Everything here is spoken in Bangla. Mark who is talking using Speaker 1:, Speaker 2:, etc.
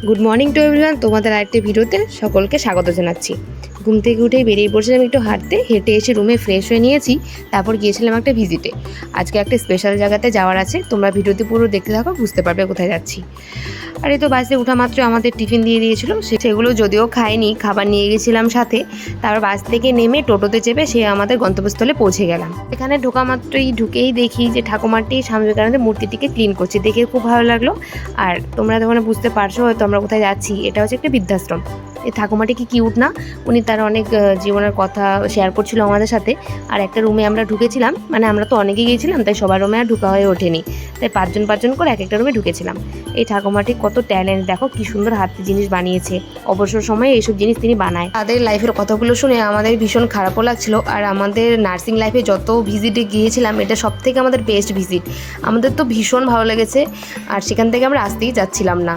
Speaker 1: গুড মর্নিং টু এভরিওয়ান, তোমাদের আরেকটি ভিডিওতে সকলকে স্বাগত জানাচ্ছি। ঘুম থেকে উঠেই বেরিয়ে পড়ছিলাম একটু হাঁটতে, হেঁটে এসে রুমে ফ্রেশ হয়ে নিয়েছি। তারপর গিয়েছিলাম একটা ভিজিটে। আজকে একটা স্পেশাল জায়গাতে যাওয়ার আছে, তোমরা ভিডিওতে পুরো দেখতে থাকো, বুঝতে পারবে কোথায় যাচ্ছি। আর এই তো বাসে ওঠা মাত্র আমাদের টিফিন দিয়ে দিয়েছিল, সেগুলো যদিও খাইনি, খাবার নিয়ে গেছিলাম সাথে। তারপর বাস থেকে নেমে টোটোতে চেপে সে আমাদের গন্তব্যস্থলে পৌঁছে গেলাম। এখানে ঢোকা মাত্রই ঢুকেই দেখি যে ঠাকুমাটি স্বামী বিবেকানন্দের মূর্তিটিকে ক্লিন করছে, দেখে খুব ভালো লাগলো। আর তোমরা তখন বুঝতে পারছো হয়তো আমরা কোথায় যাচ্ছি। এটা হচ্ছে একটা বৃদ্ধাশ্রম। এই ঠাকুমাটি কি কিউট না, উনি তার অনেক জীবনের কথা শেয়ার করছিল আমাদের সাথে। আর একটা রুমে আমরা ঢুকেছিলাম, মানে আমরা তো অনেকে গিয়েছিলাম, তাই সবার রুমে আর ঢুকা হয়ে ওঠেনি, তাই পাঁচজন করে এক একটা রুমে ঢুকেছিলাম। এই ঠাকুমাটি কত ট্যালেন্ট, দেখো কি সুন্দর হাতে জিনিস বানিয়েছে। অবসর সময়ে এইসব জিনিস তিনি বানায়। তাদের লাইফের কথাগুলো শুনে আমাদের ভীষণ খারাপও লাগছিল। আর আমাদের নার্সিং লাইফে যত ভিজিটে গিয়েছিলাম, এটা সব থেকে আমাদের বেস্ট ভিজিট। আমাদের তো ভীষণ ভালো লেগেছে, আর সেখান থেকে আমরা আসতেই যাচ্ছিলাম না।